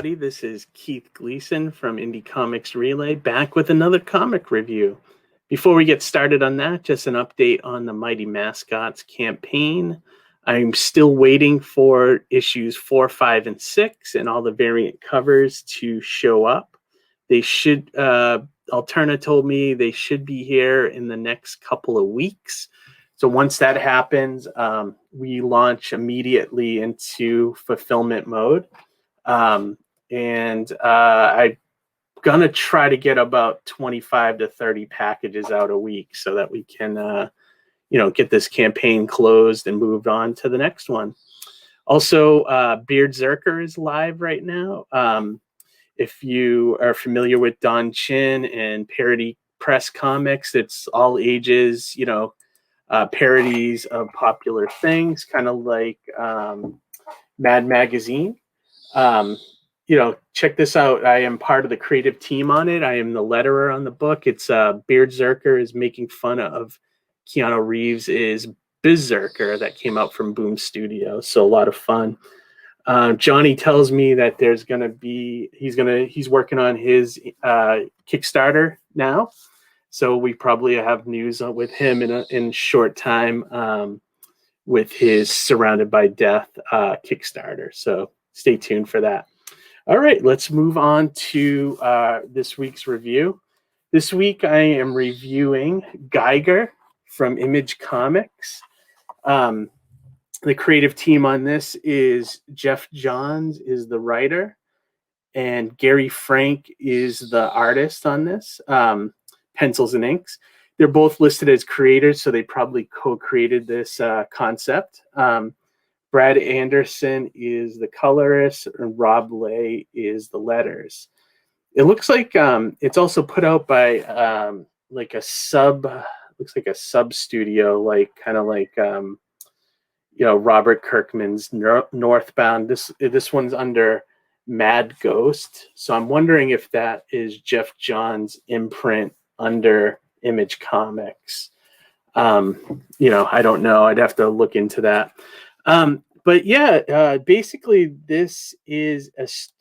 everybody. This is Keith Gleason from Indie Comics Relay, back with another comic review. Before we get started on that, just an update on the Mighty Mascots campaign. I'm still waiting for issues 4, 5, and 6 and all the variant covers to show up. They should, Alterna told me they should be here in the next couple of weeks. So once that happens, we launch immediately into fulfillment mode. I'm gonna try to get about 25 to 30 packages out a week so that we can, get this campaign closed and moved on to the next one. Also, BEARDZZERKER is live right now. If you are familiar with Don Chin and Parody Press Comics, it's all ages, parodies of popular things, kind of like Mad Magazine. Check this out. I am part of the creative team on it. I am the letterer on the book. It's BEARDZZERKER is making fun of Keanu Reeves' BEARDZZERKER that came out from Boom Studios. So a lot of fun. Johnny tells me that there's gonna be he's working on his Kickstarter now. So we probably have news with him in short time with his Surrounded by Death Kickstarter. So stay tuned for that. All right, let's move on to this week's review. This week I am reviewing Geiger from Image Comics. The creative team on this is Geoff Johns is the writer, and Gary Frank is the artist on this. Pencils and inks. They're both listed as creators, so they probably co-created this concept. Brad Anderson is the colorist, and Rob Lay is the letters. It looks like it's also put out by like a sub studio, like kind of like Robert Kirkman's Northbound. This one's under Mad Ghost, so I'm wondering if that is Geoff Johns' imprint under Image Comics. I don't know. I'd have to look into that. But yeah, basically this is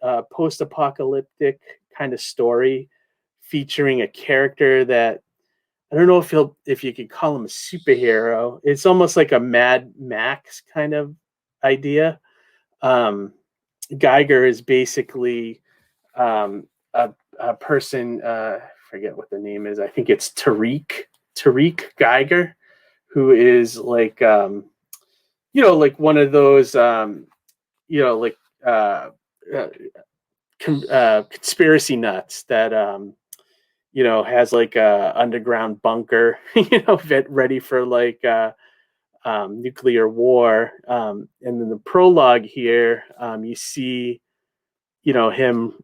a post-apocalyptic kind of story featuring a character that I don't know if you could call him a superhero. It's almost like a Mad Max kind of idea. Geiger is basically a person, forget what the name is. I think it's Tariq Geiger, who is like like one of those conspiracy nuts that has like a underground bunker, ready for like nuclear war. And then the prologue here, you see, him,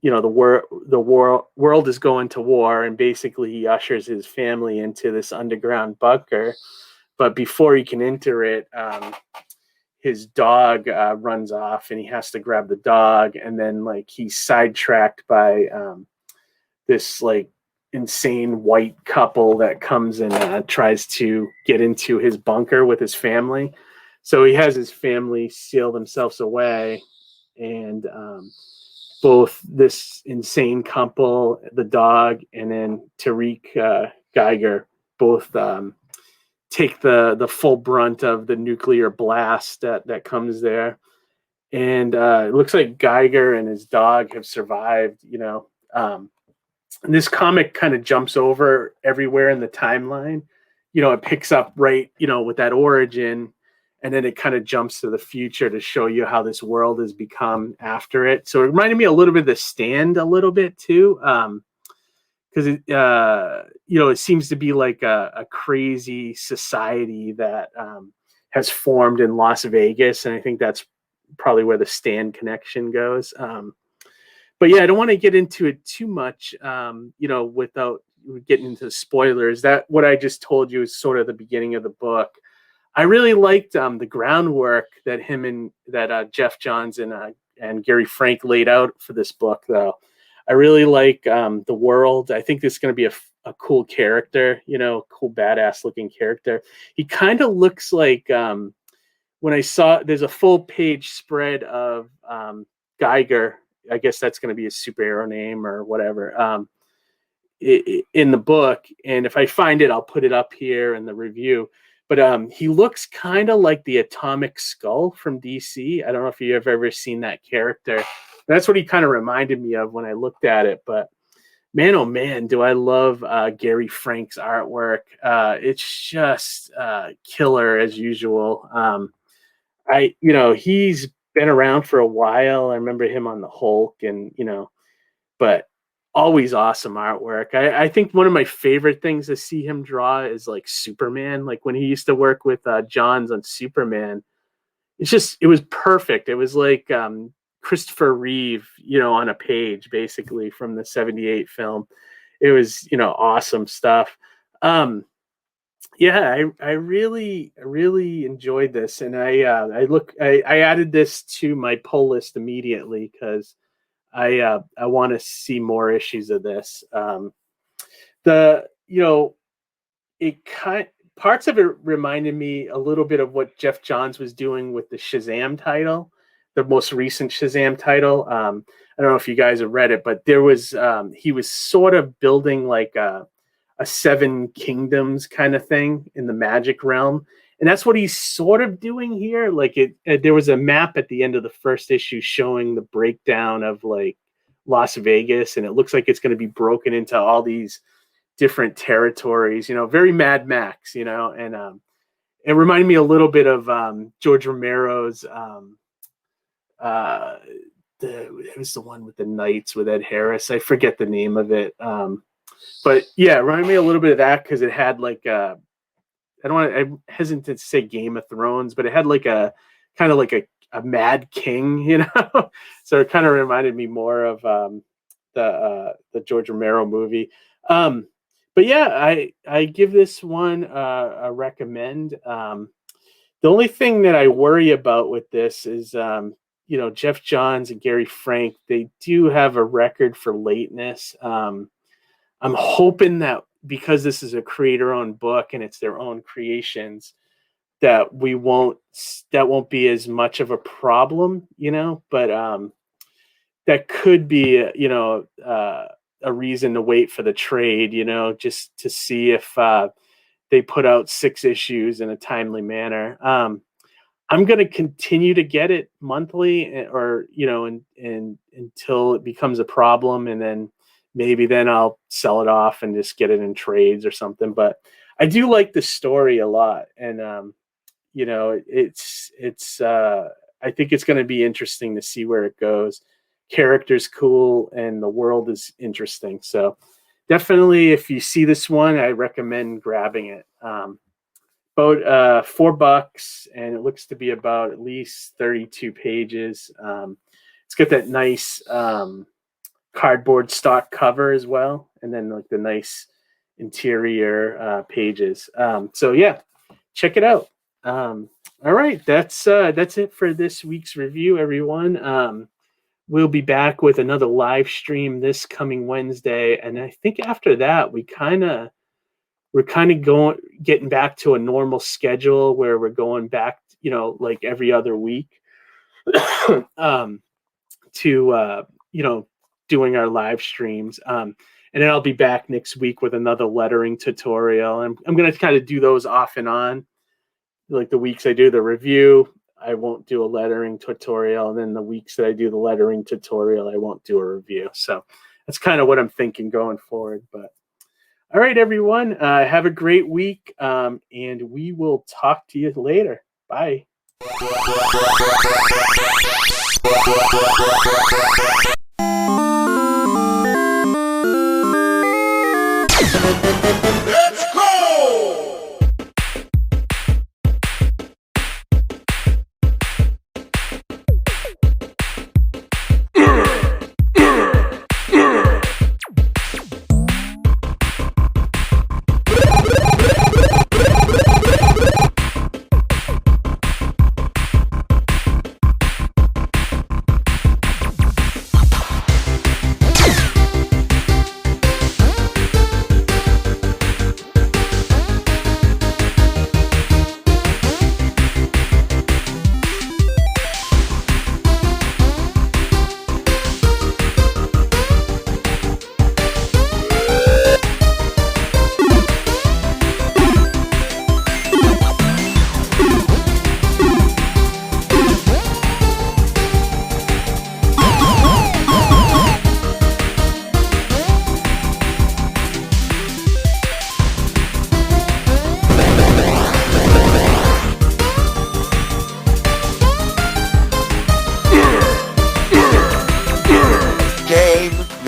the world is going to war, and basically he ushers his family into this underground bunker. But before he can enter it, his dog runs off, and he has to grab the dog, and then like he's sidetracked by this like insane white couple that comes and tries to get into his bunker with his family. So he has his family seal themselves away, and both this insane couple, the dog, and then Tariq Geiger both take the full brunt of the nuclear blast that comes there. And it looks like Geiger and his dog have survived. This comic kind of jumps over everywhere in the timeline. It picks up right, with that origin, and then it kind of jumps to the future to show you how this world has become after it. So it reminded me a little bit of The Stand a little bit too, because it seems to be like a crazy society that has formed in Las Vegas, and I think that's probably where the Stand connection goes. But yeah, I don't want to get into it too much, without getting into spoilers. That what I just told you is sort of the beginning of the book. I really liked the groundwork that Geoff Johns and Gary Frank laid out for this book, though. I really like the world. I think this is going to be a cool character, cool badass looking character. He kind of looks like when I saw there's a full page spread of Geiger I guess that's going to be his superhero name or whatever, in the book. And if I find it, I'll put it up here in the review. But he looks kind of like the Atomic Skull from DC. I don't know if you've ever seen that character. That's what he kind of reminded me of when I looked at it. But man, oh man, do I love Gary Frank's artwork. It's just killer as usual. He's been around for a while. I remember him on the Hulk and, but always awesome artwork. I think one of my favorite things to see him draw is like Superman. Like when he used to work with Johns on Superman, it was perfect. It was like Christopher Reeve, on a page, basically, from the 78 film. It was, awesome stuff. I really enjoyed this. And I added this to my pull list immediately because I want to see more issues of this. Parts of it reminded me a little bit of what Geoff Johns was doing with the Shazam title, the most recent Shazam title. I don't know if you guys have read it, but he was sort of building like a Seven Kingdoms kind of thing in the magic realm. And that's what he's sort of doing here. Like there was a map at the end of the first issue showing the breakdown of like Las Vegas, and it looks like it's going to be broken into all these different territories, very Mad Max, and it reminded me a little bit of George Romero's it was the one with the Knights with Ed Harris. I forget the name of it. But yeah, it reminded me a little bit of that because it had like I'm hesitant to say Game of Thrones, but it had like a kind of like a Mad King, So it kind of reminded me more of the George Romero movie. But yeah, I give this one a recommend. The only thing that I worry about with this is, Geoff Johns and Gary Frank, they do have a record for lateness. I'm hoping that because this is a creator-owned book and it's their own creations, that won't be as much of a problem, but that could be, a reason to wait for the trade, just to see if they put out 6 issues in a timely manner. I'm going to continue to get it monthly or, and until it becomes a problem. And then maybe I'll sell it off and just get it in trades or something. But I do like the story a lot. And, it's I think it's going to be interesting to see where it goes. Character's cool and the world is interesting. So definitely, if you see this one, I recommend grabbing it. About $4, and it looks to be about at least 32 pages. It's got that nice cardboard stock cover as well, and then like the nice interior pages. So yeah, check it out. All right, that's it for this week's review, everyone. We'll be back with another live stream this coming Wednesday, and I think after that we're kind of getting back to a normal schedule where we're going back, like every other week, to doing our live streams. And then I'll be back next week with another lettering tutorial. I'm going to kind of do those off and on. Like the weeks I do the review, I won't do a lettering tutorial. And then the weeks that I do the lettering tutorial, I won't do a review. So that's kind of what I'm thinking going forward. But all right, everyone, have a great week. And we will talk to you later. Bye. Let's go!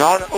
not